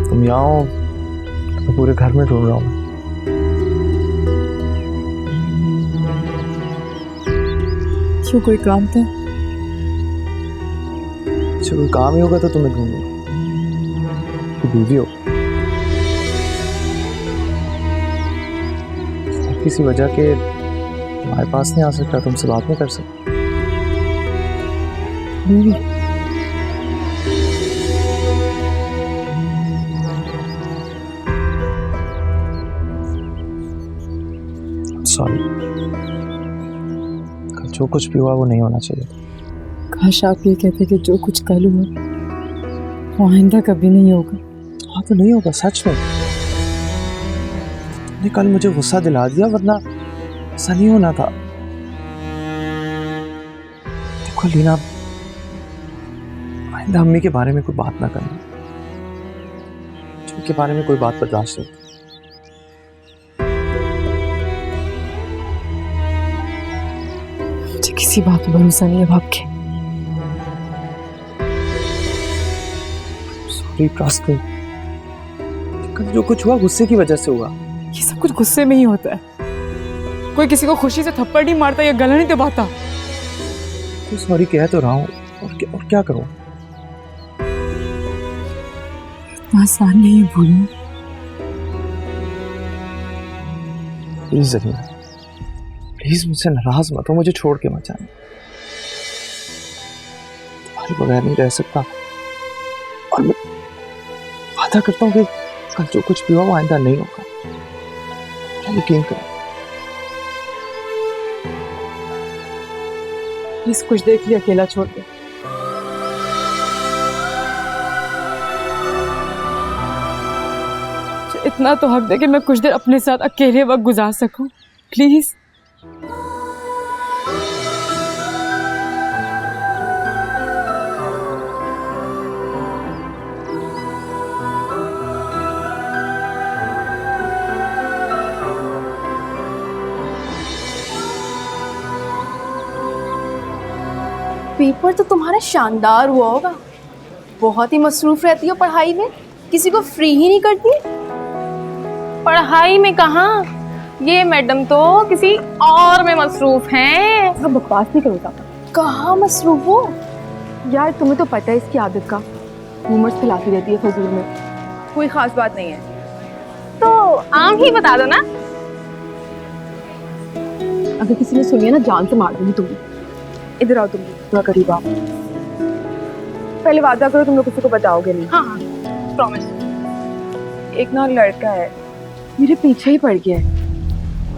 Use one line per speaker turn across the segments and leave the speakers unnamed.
तुम यहाँ हो तो पूरे घर में ढूंढ रहा हूँ।
क्यों, कोई काम था?
अच्छा कोई काम ही होगा तो तुम्हें ढूंढूंगा। तो बीवी हो, किसी वजह के तुम्हारे पास नहीं आ सकता, तुमसे बात नहीं कर सकता।
बीवी?
सॉरी, जो कुछ भी हुआ वो नहीं होना चाहिए।
काश आप ये कहते कि जो कुछ कल हुआ वो आइंदा कभी नहीं होगा।
हाँ तो नहीं होगा, सच में। तुमने कल मुझे गुस्सा दिला दिया, वरना ऐसा नहीं होना था। देखो लीना, आइंदा अम्मी के बारे में कोई बात ना करना, उनके बारे में कोई बात बर्दाश्त नहीं।
मुझे किसी बात पर भरोसा नहीं है आपके।
Sorry, trust me. कल जो कुछ हुआ गुस्से की वजह से हुआ।
ये सब कुछ गुस्से में ही होता है। कोई किसी को खुशी से थप्पड़ नहीं मारता या गला नहीं दबाता।
तो सॉरी कह तो रहा हूँ, और क्या करूँ।
आसान नहीं भूलूं।
प्लीज जरीना, प्लीज मुझसे नाराज मत हो, मुझे छोड़ के मत जाना। तुम्हारे बगैर नहीं रह सकता, और मैं वादा करता हूँ कि कल जो कुछ भी हुआ वो आइंदा नहीं होगा। यकीन करो।
प्लीज कुछ देर के लिए अकेला छोड़ दो। इतना तो हक दे कि मैं कुछ देर अपने साथ अकेले वक्त गुजार सकूं, प्लीज।
पेपर तो तुम्हारा शानदार हुआ होगा। बहुत ही मसरूफ रहती हो पढ़ाई में, किसी को फ्री ही नहीं करती।
पढ़ाई में कहाँ, ये मैडम तो किसी और में मसरूफ हैं।
तो बकवास नहीं करोगा। कहाँ मसरूफ हो
यार, तुम्हें तो पता है इसकी आदत का। रूमर्स फैलाती रहती है फजूल में। कोई खास बात नहीं है
तो आम ही बता दो ना।
अगर किसी ने सुनिए ना, जान से मार दूंगी तुम्हें। इधर आओ, तुम थोड़ा करीब आओ। पहले वादा करो तुम लोग किसी को बताओगे नहीं।
हाँ हाँ, प्रॉमिस।
एक ना लड़का है, मेरे पीछे ही पड़ गया है।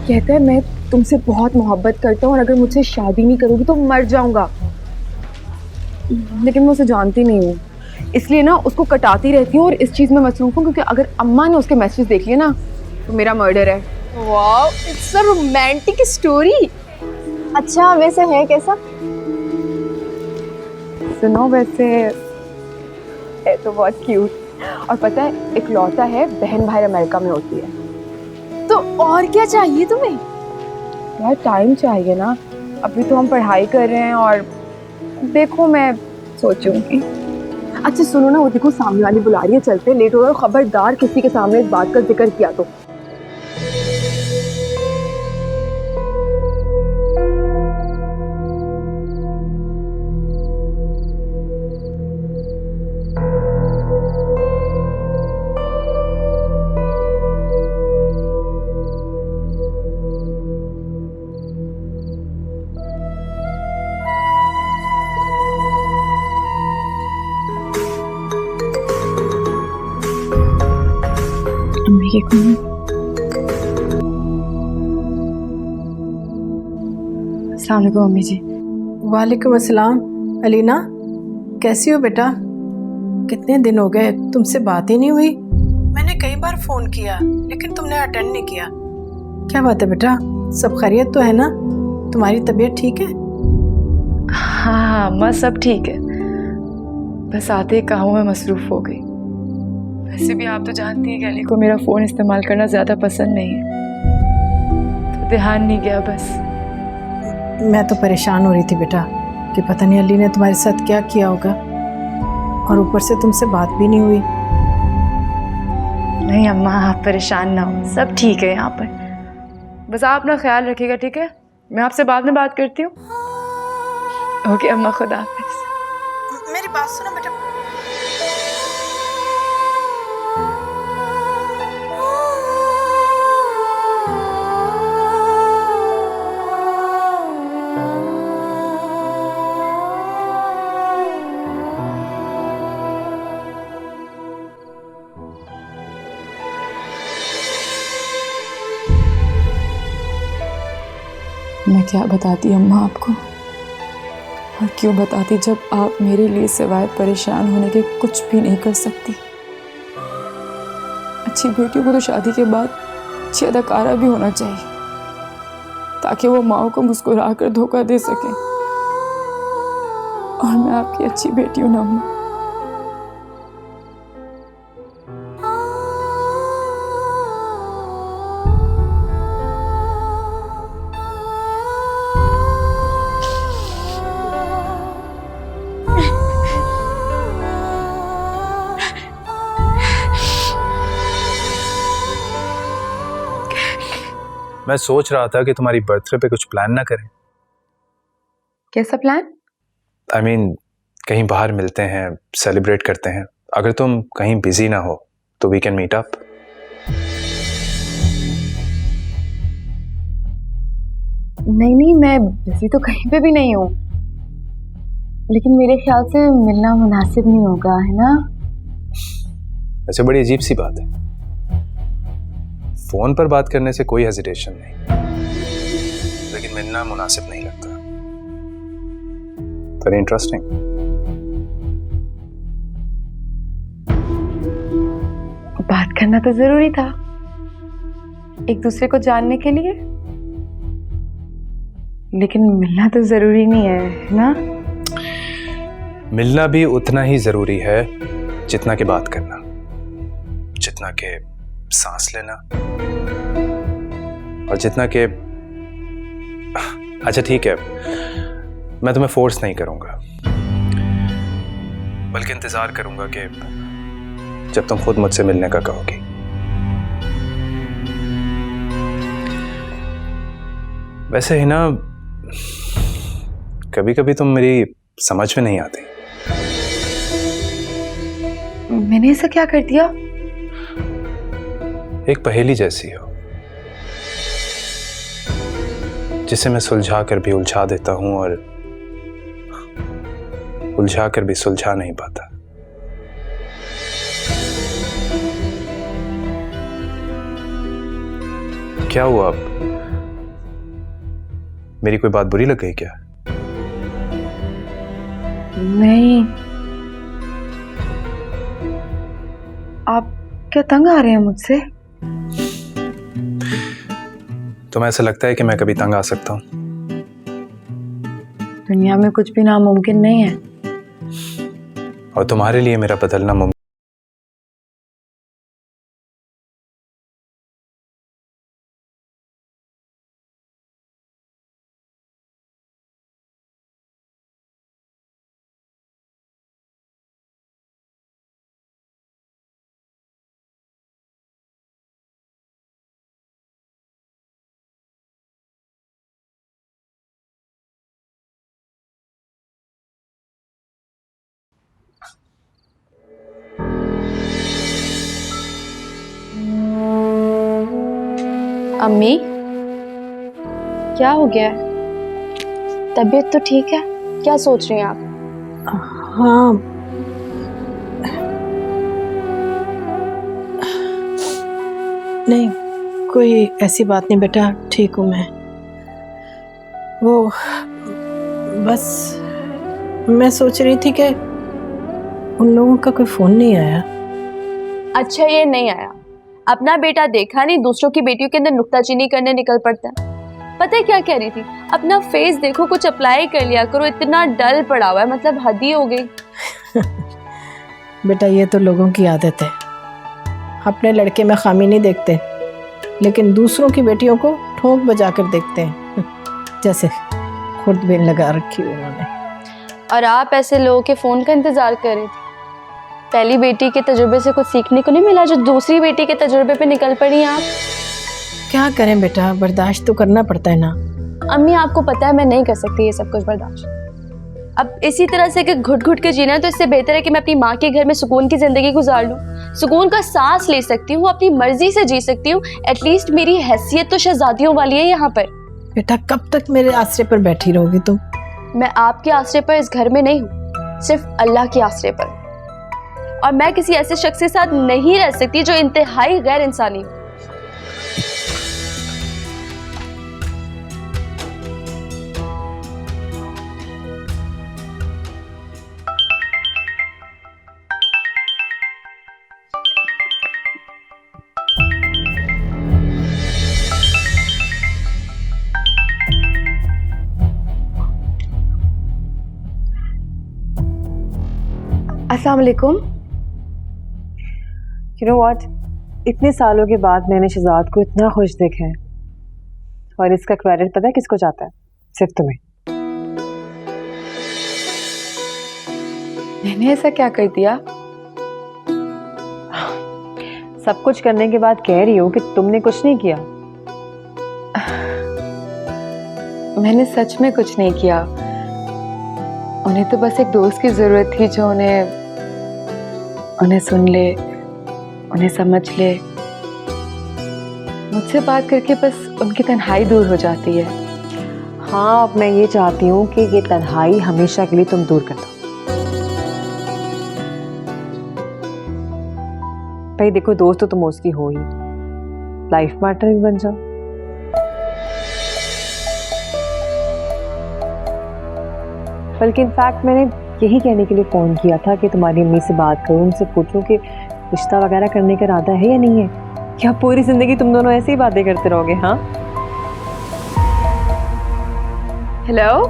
कहता है मैं तुमसे बहुत मोहब्बत करता हूँ और अगर मुझसे शादी नहीं करोगी तो मर जाऊंगा। लेकिन मैं उसे जानती नहीं हूँ, इसलिए ना उसको कटाती रहती हूँ और इस चीज़ में मसरूफ हूँ, क्योंकि अगर अम्मा ने उसके मैसेज देख लिए ना तो मेरा मर्डर है।
Wow, it's a romantic story. अच्छा वैसे है कैसा?
सुनो, वैसे है तो बहुत क्यूट, और पता है इकलौता है, बहन भाई अमेरिका में होती है।
तो और क्या चाहिए तुम्हें?
यार टाइम चाहिए ना, अभी तो हम पढ़ाई कर रहे हैं और देखो मैं सोचूंगी। अच्छा सुनो ना, वो देखो सामने वाली बुला रही है, चलते लेट हो रहा है। खबरदार किसी के सामने इस बात का जिक्र किया तो।
ये कौन है? अस्सलाम वालेकुम अम्मी जी।
वालेकुम अस्सलाम। अलीना, कैसी हो बेटा? कितने दिन हो गए, तुमसे बात ही नहीं हुई। मैंने कई बार फ़ोन किया लेकिन तुमने अटेंड नहीं किया। क्या बात है बेटा, सब खैरियत तो है ना? तुम्हारी तबीयत ठीक है?
हाँ अम्मा, सब ठीक है, बस आते ही कामों में मसरूफ़ हो गई। वैसे भी आप तो जानती हैं कि अली को मेरा फ़ोन इस्तेमाल करना ज़्यादा पसंद नहीं है, तो ध्यान नहीं गया बस।
मैं तो परेशान हो रही थी बेटा कि पता नहीं अली ने तुम्हारे साथ क्या किया होगा, और ऊपर से तुमसे बात भी नहीं हुई।
नहीं अम्मा, आप परेशान ना हो, सब ठीक है यहाँ पर। बस आप अपना ख्याल रखिएगा, ठीक है? मैं आपसे बाद में बात करती हूँ। ओके अम्मा, खुदा हाफिज़।
मेरी बात सुनो बेटा।
मैं क्या बताती अम्मा आपको, और क्यों बताती जब आप मेरे लिए सिवाय परेशान होने के कुछ भी नहीं कर सकती। अच्छी बेटियों को तो शादी के बाद अच्छी अदाकारा भी होना चाहिए, ताकि वो माओ को मुस्कुरा कर धोखा दे सकें। और मैं आपकी अच्छी बेटी हूँ ना अम्मा।
मैं सोच रहा था कि तुम्हारी बर्थडे पे कुछ प्लान ना करें।
कैसा प्लान?
I mean, कहीं बाहर मिलते हैं, सेलिब्रेट करते हैं। अगर तुम कहीं बिजी ना हो तो वी कैन मीट अप।
नहीं, मैं बिजी तो कहीं पे भी नहीं हूँ, लेकिन मेरे ख्याल से मिलना मुनासिब नहीं होगा, है ना?
वैसे बड़ी अजीब सी बात है, फोन पर बात करने से कोई हेजिटेशन नहीं, लेकिन मिलना मुनासिब नहीं लगता। Very interesting.
बात करना तो जरूरी था, एक दूसरे को जानने के लिए, लेकिन मिलना तो जरूरी नहीं है ना?
मिलना भी उतना ही जरूरी है जितना कि बात करना, जितना कि सांस लेना, और जितना कि अच्छा ठीक है, मैं तुम्हें फोर्स नहीं करूंगा, बल्कि इंतजार करूंगा कि जब तुम खुद मुझसे मिलने का कहोगी। वैसे ही ना, कभी कभी तुम मेरी समझ में नहीं आती।
मैंने ऐसा क्या कर दिया?
एक पहेली जैसी हो जिसे मैं सुलझा कर भी उलझा देता हूं और उलझा कर भी सुलझा नहीं पाता। क्या हुआ अब? मेरी कोई बात बुरी लग गई क्या?
नहीं, आप क्या तंग आ रहे हैं मुझसे?
तुम्हें ऐसा लगता है कि मैं कभी तंग आ सकता हूं?
दुनिया में कुछ भी नामुमकिन नहीं है,
और तुम्हारे लिए मेरा बदलना मुमकिन।
अम्मी, क्या हो गया है? तबीयत तो ठीक है? क्या सोच रही हैं आप?
हाँ, नहीं, कोई ऐसी बात नहीं बेटा, ठीक हूँ मैं। वो बस मैं सोच रही थी कि उन लोगों का कोई फ़ोन नहीं आया।
अच्छा ये नहीं आया, अपना बेटा देखा नहीं, दूसरों की बेटियों के अंदर नुक्ताचीनी करने निकल पड़ता है। पता है क्या कह रही थी, अपना फेस देखो, कुछ अप्लाई कर लिया करो, इतना डल पड़ा हुआ है, मतलब हद ही हो गई।
बेटा ये तो लोगों की आदत है, अपने लड़के में खामी नहीं देखते, लेकिन दूसरों की बेटियों को ठोंक बजा कर देखते हैं, जैसे खुद बिन लगा रखी उन्होंने।
और आप ऐसे लोगों के फ़ोन का इंतज़ार कर रही थी। पहली बेटी के तजुर्बे से कुछ सीखने को नहीं मिला जो दूसरी बेटी के तजुर्बे पे निकल पड़ी आप।
क्या करें बेटा, बर्दाश्त तो करना पड़ता है ना।
अम्मी आपको पता है मैं नहीं कर सकती ये सब कुछ बर्दाश्त। अब इसी तरह से कि घुट घुट के जीना है तो इससे बेहतर है कि मैं अपनी माँ के घर में सुकून की ज़िंदगी गुजार लूँ, सुकून का सांस ले सकती हूँ, अपनी मर्जी से जी सकती हूँ। एटलीस्ट मेरी हैसियत तो शहजादियों वाली है यहाँ पर।
बेटा कब तक मेरे आसरे पर बैठी रहोगी तुम?
मैं आपके आसरे पर इस घर में नहीं हूँ, सिर्फ अल्लाह के आसरे पर। और मैं किसी ऐसे शख्स के साथ नहीं रह सकती जो इंतहाई गैर इंसानी हो।
अस्सलाम वालेकुम।
You know what? इतने सालों के बाद मैंने शहजाद को इतना खुश देखा है, और इसका क्रेडिट पता है किसको जाता है? सिर्फ तुम्हें।
मैंने ऐसा क्या कर दिया?
सब कुछ करने के बाद कह रही हो कि तुमने कुछ नहीं किया।
मैंने सच में कुछ नहीं किया। उन्हें तो बस एक दोस्त की जरूरत थी जो उन्हें सुन ले, उन्हें समझ ले। मुझसे बात करके बस उनकी तन्हाई दूर हो जाती है।
हाँ, अब मैं ये चाहती हूँ कि ये तन्हाई हमेशा के लिए तुम दूर कर दो। भाई देखो, दोस्त तो तुम उसकी हो ही, लाइफ पार्टनर भी बन जाओ। बल्कि इनफैक्ट मैंने यही कहने के लिए फ़ोन किया था कि तुम्हारी अम्मी से बात करो, उनसे पूछो कि रिश्ता वगैरह करने का इरादा है या नहीं है। क्या पूरी ज़िंदगी तुम दोनों ऐसे ही बातें करते रहोगे? हाँ।
हेलो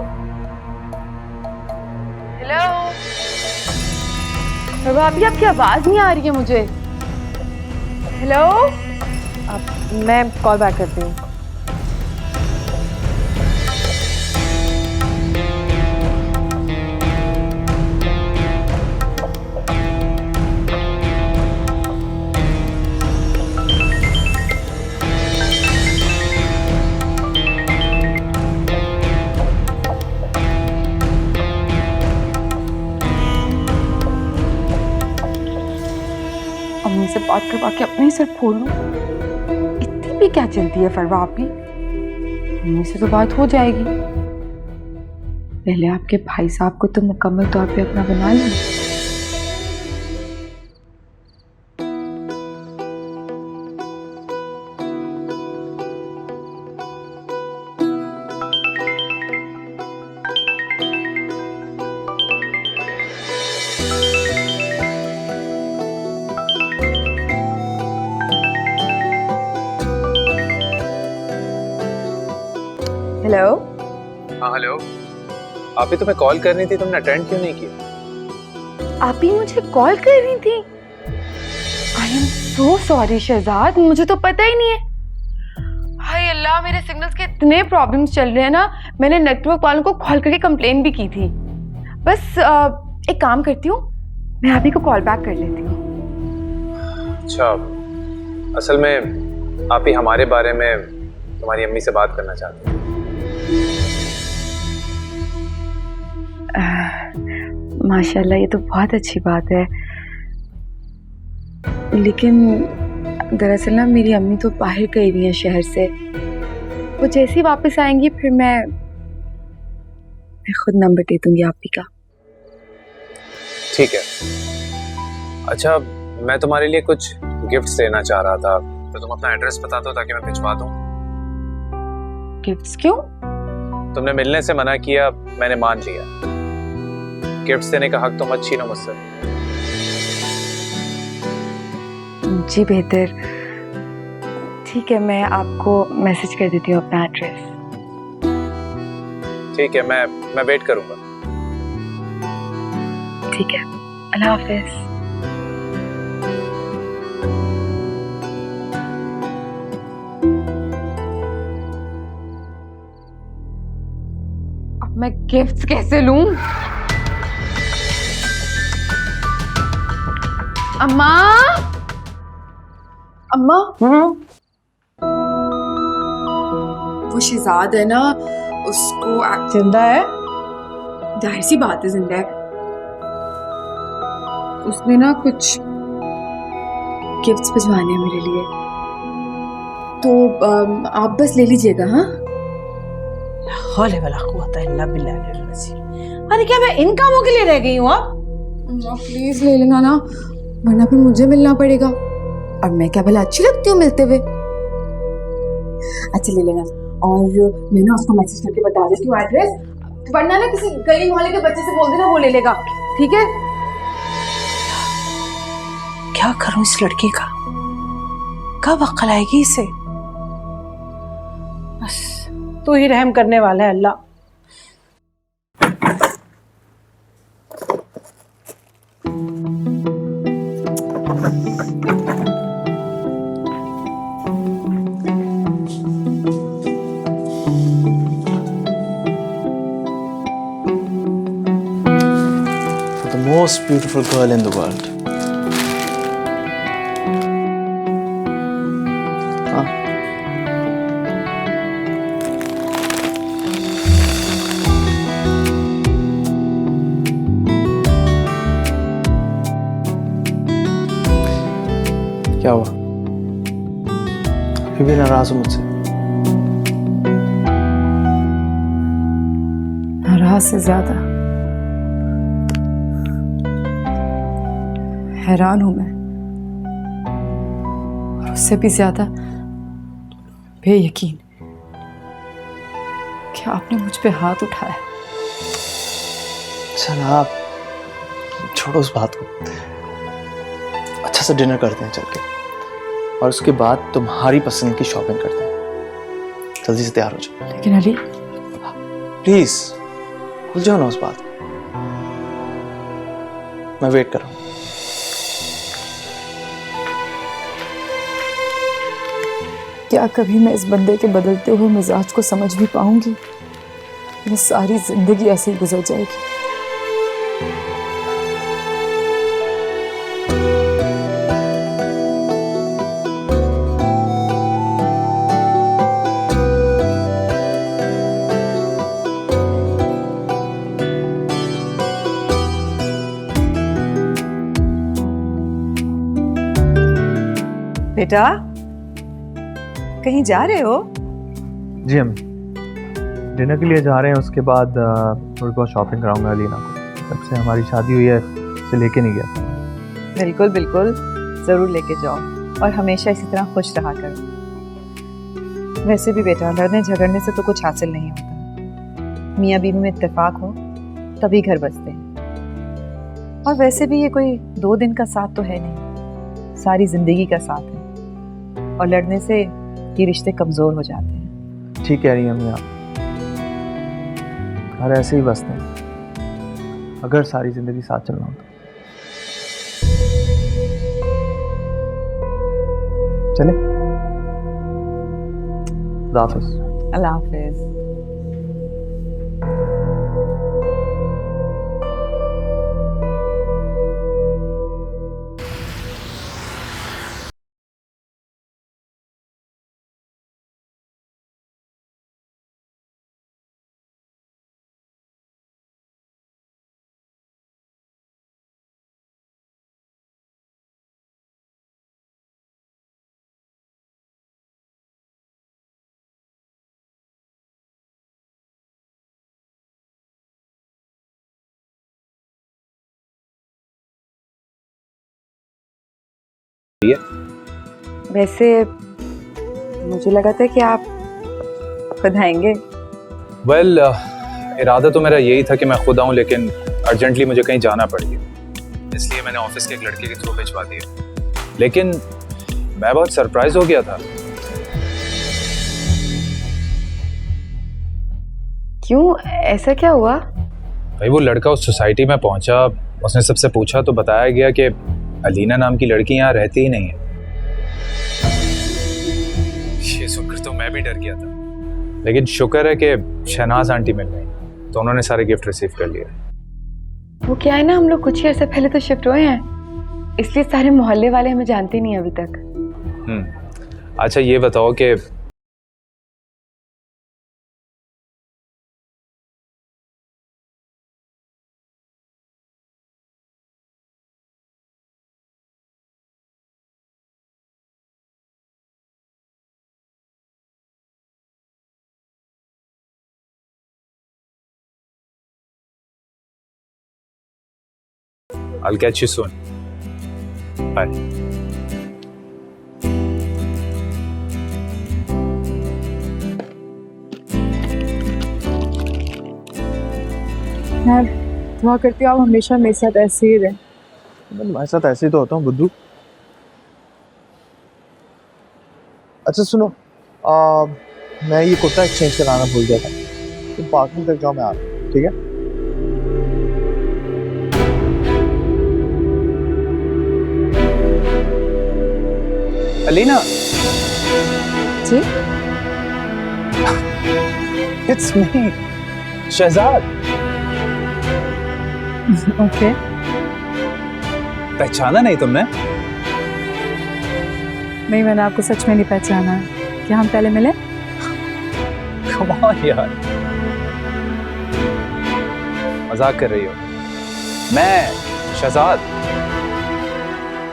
हेलो, भाभी आपकी आवाज नहीं आ रही है मुझे। हेलो,
अब मैं कॉल बैक करती हूँ।
अम्मी से बात करवा के अपने ही सर फोड़ लूं। इतनी भी क्या जल्दी है फरवा आपकी? अम्मी से तो बात हो जाएगी। पहले आपके भाई साहब को तो मुकम्मल तौर पे अपना बना लें। हेलो।
हाँ हेलो, आप ही तुम्हें कॉल करनी थी, तुमने अटेंड क्यों नहीं किया?
आप ही मुझे कॉल कर रही थी? I am so sorry Shahzad, मुझे तो पता ही नहीं है। हाय अल्लाह, मेरे सिग्नल्स के इतने प्रॉब्लम्स चल रहे हैं ना, मैंने नेटवर्क वालों को कॉल करके कंप्लेन भी की थी। बस एक काम करती हूँ, मैं आप ही को कॉल बैक कर लेती हूँ।
अच्छा, असल में आप ही हमारे बारे में तुम्हारी अम्मी से बात करना चाहती हैं।
माशाल्लाह, ये तो बहुत अच्छी बात है। लेकिन दरअसल ना मेरी अम्मी तो बाहर गई हुई है शहर से। वो जैसे ही वापस आएंगी फिर मैं खुद नंबर दे दूंगी आप ही का।
ठीक है। अच्छा, मैं तुम्हारे लिए कुछ गिफ्ट्स लेना चाह रहा था, तो तुम अपना एड्रेस बता दो ताकि मैं भिजवा दूं।
गिफ्ट्स क्यों?
तुमने मिलने से मना किया, मैंने मान लिया। गिफ्ट्स देने का हक तुम अच्छी ना मुझसे।
जी बेहतर, ठीक है, मैं आपको मैसेज कर देती हूँ अपना एड्रेस।
ठीक है, मैं वेट करूंगा।
ठीक है, अल्लाह हाफिज।
अब मैं गिफ्ट्स कैसे लूं? अम्मा, अम्मा, वो शहजाद है ना, उसको
जिंदा है?
जाहिर सी बात है जिंदा है। उसने ना कुछ गिफ्ट्स भिजवाने हैं मेरे लिए, तो आप बस ले लीजिएगा। हाँ,
हौले वला कुव्वता इल्ला बिल्लाहिल अज़ीम। अरे क्या मैं इन कामों के लिए रह गई हूँ अब?
प्लीज ले लेना ना, वरना फिर मुझे मिलना पड़ेगा, और मैं क्या भला अच्छी लगती हूँ मिलते हुए? अच्छा ले लेना, और मैं ना उसको मैसेज करके बता देती हूँ एड्रेस, वरना ना किसी गली मोहल्ले के बच्चे से बोल देना, वो ले लेगा, ठीक है?
क्या करूं इस लड़की का? कब अक्ल आएगी इसे? बस तू ही रहम करने वाला है अल्लाह।
The most beautiful girl in the world. हाँ, क्या हुआ? अभी भी नाराज हो मुझसे?
नाराज से ज्यादा हैरान हूं मैं, और उससे भी ज्यादा बेयकीन कि आपने मुझ पे हाथ उठाया।
चल आप छोड़ो उस बात को, अच्छा से डिनर करते हैं चल के, और उसके बाद तुम्हारी पसंद की शॉपिंग करते हैं। जल्दी से तैयार हो जाओ।
लेकिन अली,
प्लीज भूल जाओ ना उस बात को, मैं वेट कर रहा हूँ।
क्या कभी मैं इस बंदे के बदलते हुए मिजाज को समझ भी पाऊंगी? ये सारी जिंदगी ऐसे ही गुजर जाएगी।
बेटा, कहीं जा रहे हो?
जी हम डिनर के लिए जा रहे हैं, उसके बाद थोड़ी बहुत शॉपिंग कराऊंगा अलीना को। जब से हमारी शादी हुई है उसे लेके नहीं गया।
बिल्कुल बिल्कुल, जरूर लेके जाओ, और हमेशा इसी तरह खुश रहा करो। वैसे भी बेटा, लड़ने झगड़ने से तो कुछ हासिल नहीं होता। मियाँ बीवी में इत्तेफाक हो तभी घर बसते हैं, और वैसे भी ये कोई 2 दिन का साथ तो है नहीं, सारी जिंदगी का साथ है, और लड़ने से ये रिश्ते कमजोर हो जाते हैं।
ठीक कह रही हैं अम्मी आप, घर ऐसे ही बसते हैं अगर सारी जिंदगी साथ चलना हो तो। चले, खुदा हाफिज़।
अल्लाह हाफिज।
वैसे मुझे लगा था कि आप खुद आएंगे।
वेल इरादा तो मेरा यही था कि मैं खुद आऊँ, लेकिन अर्जेंटली मुझे कहीं जाना पड़ गया, इसलिए मैंने ऑफिस के एक लड़के के थ्रू भिजवा दिया। लेकिन मैं बहुत सरप्राइज हो गया था।
क्यों, ऐसा क्या हुआ?
भाई वो लड़का उस सोसाइटी में पहुंचा, उसने सबसे पूछा तो बताया गया कि अलीना नाम की लड़की यहाँ रहती ही नहीं है। ये सुनकर तो मैं भी डर गया था, लेकिन शुक्र है कि शहनाज आंटी मिल गई तो उन्होंने सारे गिफ्ट रिसीव कर लिए।
वो क्या है ना, हम लोग कुछ ही अर्से पहले तो शिफ्ट हुए हैं, इसलिए सारे मोहल्ले वाले हमें जानते नहीं अभी तक।
अच्छा ये बताओ कि I'll catch you soon. Bye.
मैं दुआ करती हूँ आप हमेशा मेरे साथ ऐसे ही रहें।
मैं तुम्हारे साथ ऐसे ही तो होता हूँ बुद्धू। अच्छा सुनो, मैं ये कुर्ता एक्सचेंज कराना भूल गया था, तुम पार्किंग तक जाओ, मैं आ रहा हूँ, ठीक है?
अलीना।
जी?
It's me, Shahzad.
ओके।
पहचाना नहीं तुमने?
नहीं, मैंने आपको सच में नहीं पहचाना। क्या हम पहले मिले?
Come on यार, मजाक कर रही हो? मैं शहजाद।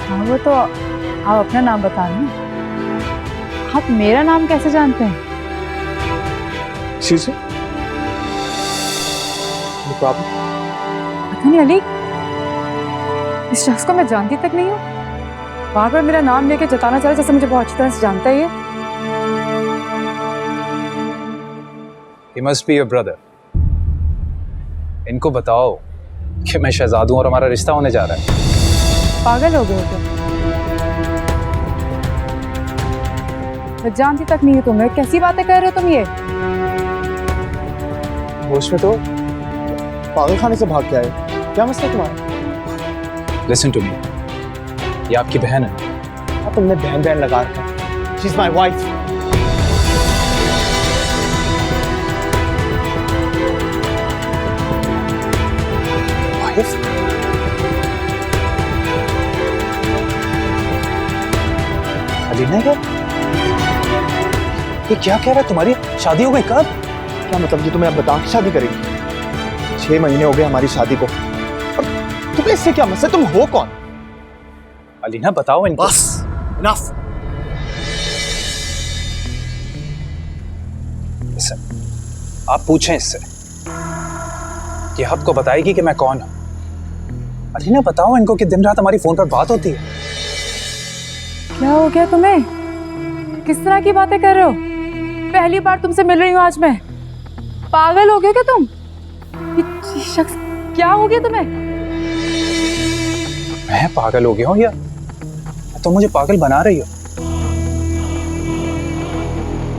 हाँ वो तो आप अपना नाम बता रहे। आप मेरा नाम कैसे जानते हैं?
Excuse me? No problem?
पता नहीं अली, इस शख्स को मैं जानती तक नहीं हूँ। बार बार मेरा नाम लेके जताना चाह रहा है जैसे मुझे बहुत अच्छी तरह से जानता ही है।
He must be your brother. इनको बताओ कि मैं शहजाद हूँ और हमारा रिश्ता होने जा रहा है।
पागल हो गए हो क्या? मैं जानती तक नहीं हूँ तुम्हें, कैसी बातें कर रहे हो तुम ये?
होश में तो पागल खाने से भाग के आए, क्या मसला तुम्हारा?
Listen to me. ये आपकी बहन है।
हाँ, तुमने बहन बहन लगा रखा है। She's my wife. Wife?
Alina क्या? ये क्या कह रहा है? तुम्हारी शादी हो गई कब?
क्या मतलब ये तुम्हें अब बता के शादी करेगी? 6 महीने हो गए हमारी शादी को, और तुम्हें इससे क्या मसला? तुम हो कौन?
अलीना बताओ इनको।
बस, enough.
Listen, आप पूछें इससे कि आपको बताएगी कि मैं कौन हूं। अलीना बताओ इनको कि दिन रात हमारी फोन पर बात होती है।
क्या हो गया तुम्हें? किस तरह की बातें कर रहे हो? पहली बार तुमसे मिल रही हूँ आज मैं। पागल हो गए क्या तुम? ये शख्स, क्या हो गया तुम्हें?
मैं पागल हो गया हूँ या तुम मुझे पागल बना रही हो?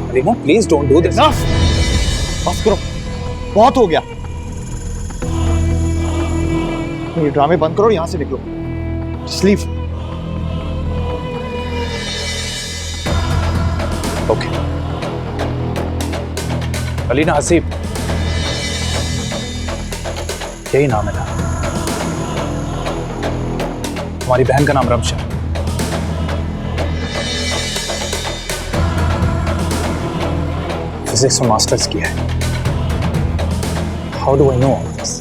Alina please don't do this.
बस करो, बहुत हो गया। ये ड्रामे बंद करो, यहाँ से निकलो। Just leave.
Okay. Alina Haseeb, यही नाम है ना? हमारी बहन का नाम रमशा। फिजिक्स में मास्टर्स किया है। How do I know all this?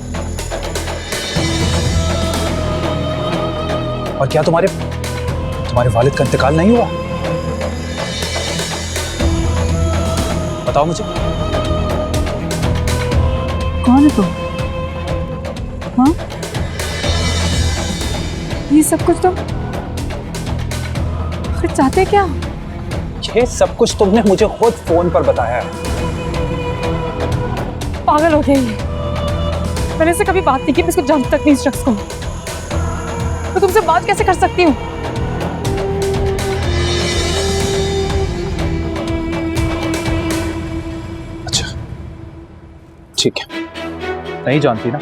और क्या तुम्हारे वालिद का इंतकाल नहीं हुआ? बताओ मुझे।
कौन है तुम? हाँ? ये सब कुछ तुम आखिर चाहते क्या?
ये सब कुछ तुमने मुझे खुद फोन पर बताया है।
पागल हो गया ये। मैंने इससे कभी बात नहीं की, मैं इसको जानती तक नहीं इस शख्स को। तो तुमसे बात कैसे कर सकती हूँ?
अच्छा ठीक है, नहीं जानती ना,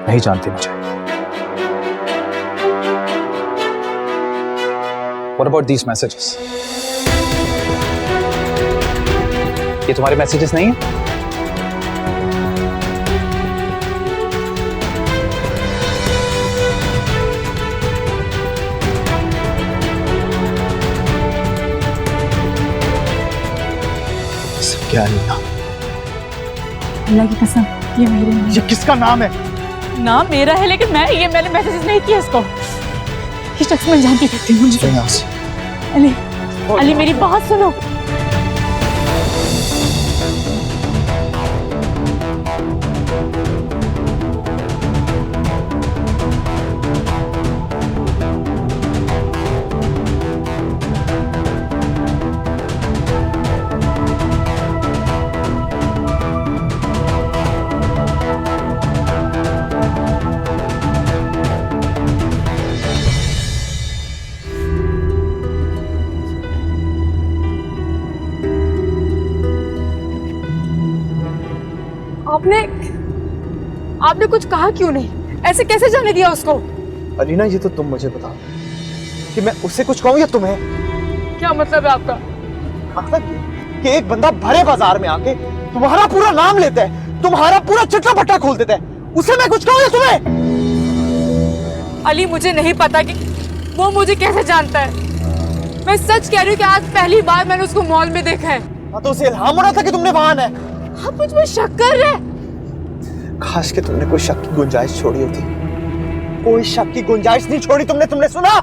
नहीं जानती मुझे। What about these messages? ये तुम्हारे मैसेजेस नहीं है?
सब क्या है ना?
अल्लाह की कसम ये मेरे नहीं।
ये किसका नाम है?
नाम मेरा है लेकिन मैंने मैसेजेस नहीं किया इसको। ये शख्स मैं जानती थी मुझे।
यहाँ से
अली अली मेरी बात सुनो। आपने कुछ कहा क्यों नहीं? ऐसे कैसे जाने दिया उसको?
अलीना ये तो तुम मुझे बताओ कि मैं उससे कुछ कहूँ या तुम्हें?
क्या मतलब है आपका?
मतलब ये कि एक बंदा भरे बाजार में आके तुम्हारा पूरा नाम लेता है, तुम्हारा पूरा चिट्ठा पट्टा खोल देता है, उसे मैं कुछ कहूँ या तुम्हें?
अली मुझे नहीं पता कि वो मुझे कैसे जानता है। मैं सच कह रही हूँ कि आज पहली बार मैंने उसको मॉल में देखा है।
हाँ तो उसे इल्हाम हो रहा था कि तुमने वहां है।
आप मुझ में शक कर रहे हैं?
खास के तुमने कोई शक की गुंजाइश छोड़ी होती। कोई शक की गुंजाइश नहीं छोड़ी तुमने सुना?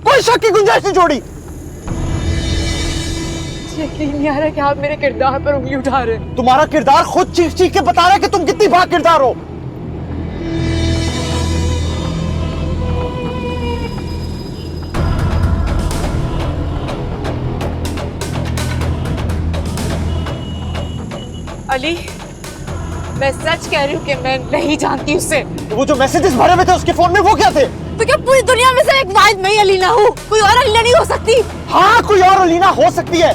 कोई शक की गुंजाइश नहीं छोड़ी।
यकीन नहीं आ रहा कि आप मेरे किरदार पर उंगली उठा रहे हैं।
तुम्हारा किरदार खुद चीख चीख के बता रहा है कि तुम कितनी बा किरदार हो।
अली मैं सच कह रही हूँ कि मैं नहीं जानती उससे।
तो वो जो मैसेजेस भरे हुए थे उसके फोन में वो क्या थे?
तो क्या पूरी दुनिया में से एक वाहिद मैं ही अलीना हूँ? कोई और अलीना नहीं हो सकती?
हाँ कोई और अलीना हो सकती है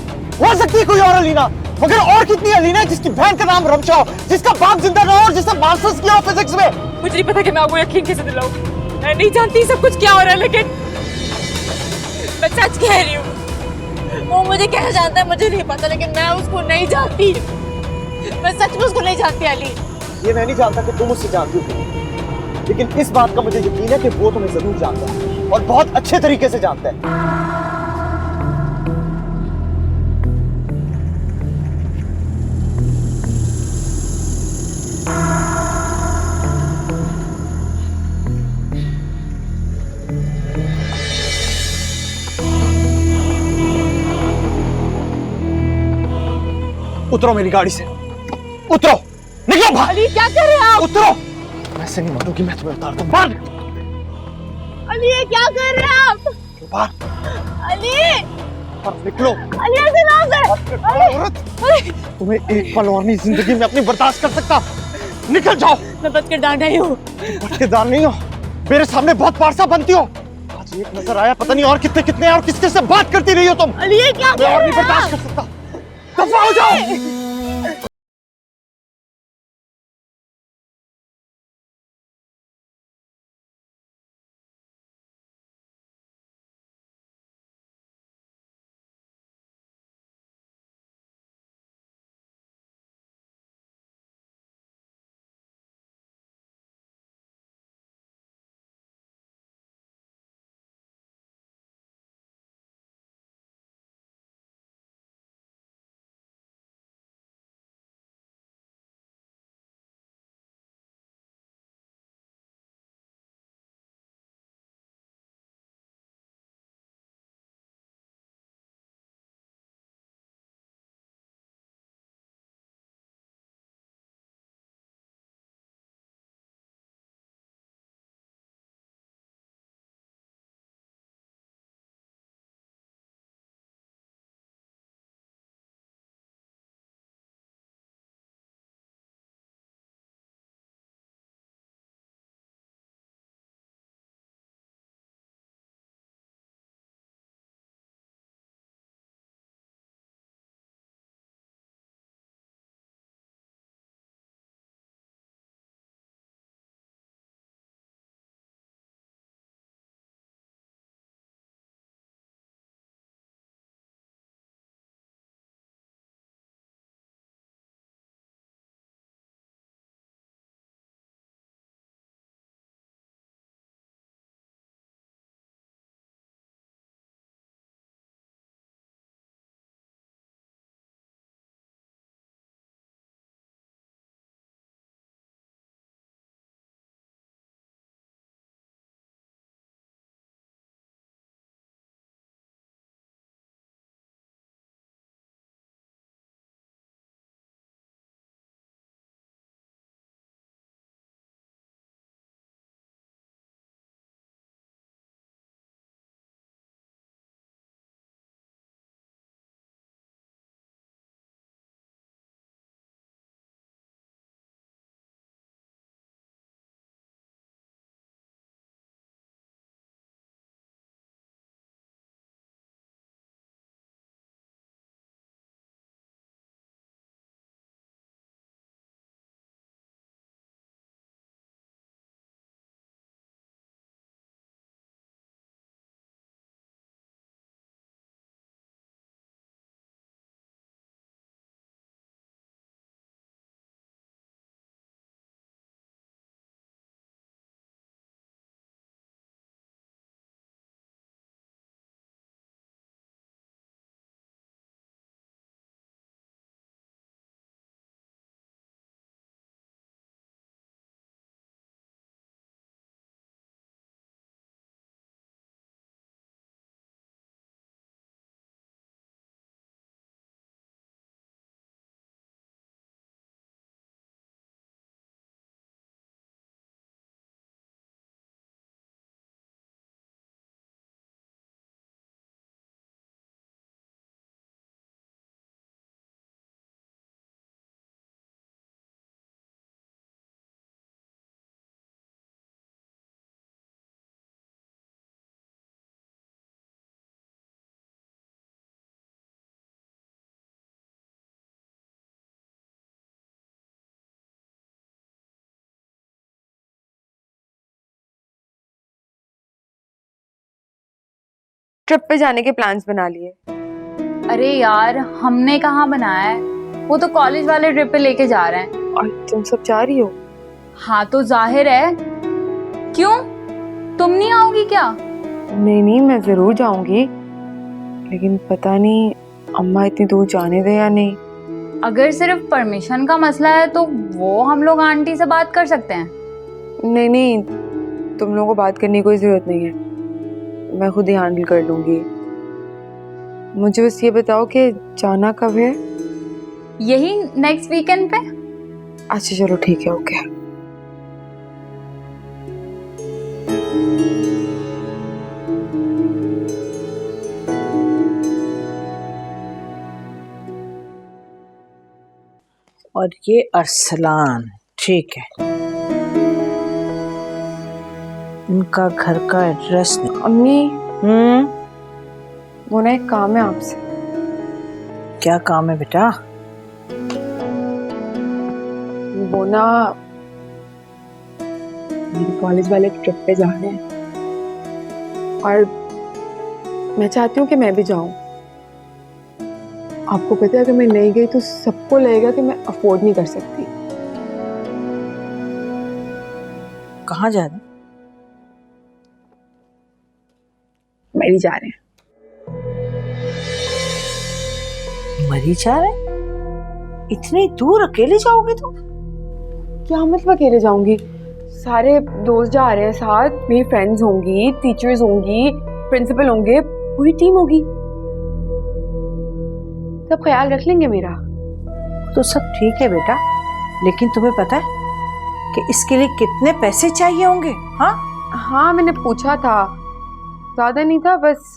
कोई और अलीना, मगर और कितनी अलीना है जिसकी बहन का नाम रमशा हो, जिसका बाप जिंदा ना हो और जिसने मास्टर्स किया हो फिजिक्स में।
मुझे नहीं पता कि मैं आपको यकीन कैसे दिलाऊं। मैं नहीं जानती सब कुछ क्या हो रहा है, लेकिन मैं सच कह रही हूँ वो मुझे कैसे जानता है मुझे नहीं पता, लेकिन मैं उसको नहीं जानती। मैं सच में उसको नहीं जानती अली।
ये मैं नहीं जानता कि तुम उससे जानती हो, लेकिन इस बात का मुझे यकीन है कि वो तुम्हें जरूर जानता है और बहुत अच्छे तरीके से जानता है। उतरो मेरी गाड़ी से, उतरो, निकलो बाहर।
अली क्या कर रहे हैं आप?
उतरो, वैसे नहीं मानूंगी मैं तुम्हें, उतार दूं बाहर।
अली ये क्या कर रहे हैं आप?
बाहर
अली
निकलो।
अली ऐसे ना कर।
औरत, तुम्हें एक पल और नहीं जिंदगी में अपनी बर्दाश्त कर सकता। निकल जाओ।
मैं बदकिरदार नहीं हूँ।
बदकिरदार नहीं हो, मेरे सामने बहुत पारसा बनती हो। आज एक नजर आया, पता नहीं और कितने और किसके से बात करती रही हो तुम।
अली ये क्या कर
मैं और
रहे
नहीं
हैं
बर्दाश्त
आप?
कर सकता। दफा हो जाओ।
ट्रिप पे जाने के प्लान्स बना लिए।
अरे यार हमने कहाँ बनाया है, वो तो कॉलेज वाले ट्रिप पे लेके जा रहे हैं।
और तुम सब जा रही हो?
हाँ तो जाहिर है। क्यों, तुम नहीं आओगी क्या?
नहीं नहीं, मैं जरूर जाऊंगी, लेकिन पता नहीं अम्मा इतनी दूर जाने दे या नहीं।
अगर सिर्फ परमिशन का मसला है तो वो हम लोग आंटी से बात कर सकते हैं।
नहीं नहीं, तुम लोगों को बात करने की कोई जरूरत नहीं है, मैं खुद ही हैंडल कर लूंगी। मुझे बस ये बताओ कि जाना कब है?
यही नेक्स्ट वीकेंड पे।
अच्छा चलो ठीक है, ओके।
और ये अरसलान, ठीक है, इनका घर का एड्रेस नहीं।
अम्मी, वो ना एक काम है आपसे।
क्या काम है बेटा?
वो ना मेरे कॉलेज वाले ट्रिप पे जा रहे हैं और मैं चाहती हूँ कि मैं भी जाऊँ। आपको पता है अगर मैं नहीं गई तो सबको लगेगा कि मैं अफोर्ड नहीं कर सकती।
कहाँ जा रहे हैं?
मरी जा रहे हैं।
मरी जा रहे हैं? इतनी दूर अकेले जाओगे तुम?
क्या मतलब अकेले जाऊंगी? सारे दोस्त जा रहे हैं साथ, मेरी फ्रेंड्स होंगी, टीचर्स होंगी, प्रिंसिपल होंगे, पूरी टीम होगी। सब ख्याल रख लेंगे मेरा।
तो सब ठीक है बेटा, लेकिन तुम्हें पता है कि इसके लिए कितने पैसे चाहिए होंगे? हाँ
हाँ, मैंने पूछा था, ज्यादा नहीं था, बस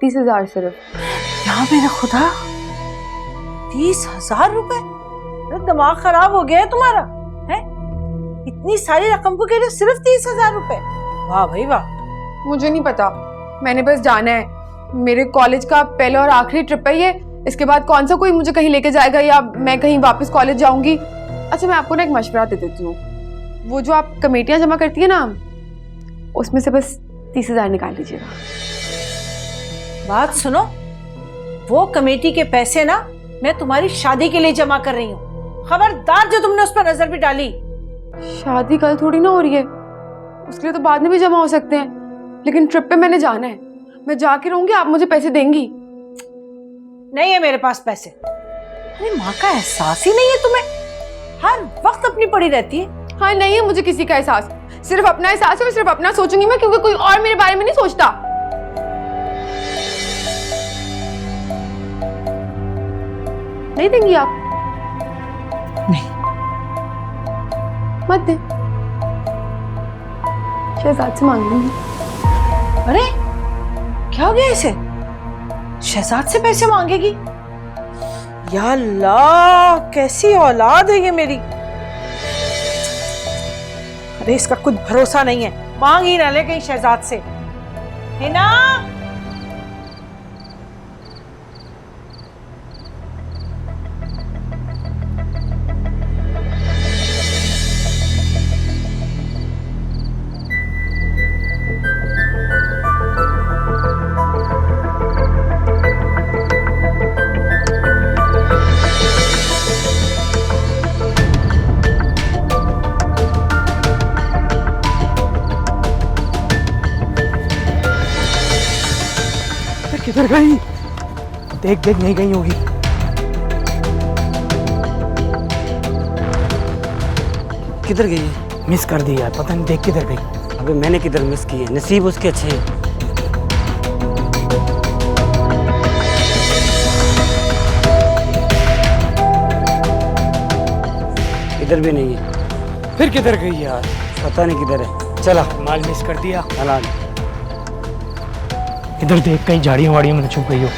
30,000 सिर्फ।
यहाँ मेरा खुदा, 30,000 रुपए? अरे दिमाग खराब हो गया है तुम्हारा, है? इतनी सारी रकम को कह रहे हो सिर्फ 30,000 रुपए? वाह भाई वाह।
मुझे नहीं पता, मैंने बस जाना है। मेरे कॉलेज का पहला और आखिरी ट्रिप है ये, इसके बाद कौन सा कोई मुझे कहीं लेके जाएगा या मैं कहीं वापस कॉलेज जाऊंगी। अच्छा मैं आपको ना एक मशवरा दे देती हूँ, वो जो आप कमेटियां जमा करती है ना, उसमें से बस 30,000 निकाल लीजिएगा।
बात सुनो, वो कमेटी के पैसे ना मैं तुम्हारी शादी के लिए जमा कर रही हूँ। खबरदार जो तुमने उस पर नजर भी डाली।
शादी कल थोड़ी ना हो रही है, उसके लिए तो बाद में भी जमा हो सकते हैं, लेकिन ट्रिप पे मैंने जाना है, मैं जाके रहूंगी। आप मुझे पैसे देंगी?
नहीं है मेरे पास पैसे। अरे माँ का एहसास ही नहीं है तुम्हें, हर वक्त अपनी पड़ी रहती है।
हाँ नहीं है मुझे किसी का एहसास, सिर्फ अपना एहसास है और सिर्फ अपना सोचूंगी मैं, क्योंकि कोई और मेरे बारे में नहीं सोचता। नहीं देंगी आप?
नहीं।
मत दे, शहजाद से मांग लूंगी।
अरे क्या हो गया इसे? शहजाद से पैसे मांगेगी? या अल्लाह, कैसी औलाद है ये मेरी। अरे इसका कुछ भरोसा नहीं है, मांग ही ना ले कहीं शहजाद से, है ना?
किधर गई? देख देख नहीं गई होगी।
किधर गई है?
मिस कर दी यार, पता नहीं देख किधर गई।
अबे मैंने किधर मिस की है, नसीब उसके अच्छे हैं। इधर भी नहीं है।
फिर किधर गई यार?
पता नहीं किधर है। चला,
माल मिस कर दिया।
चला।
इधर देख, कहीं झाड़ियों वाड़ियों में छुप गई हो।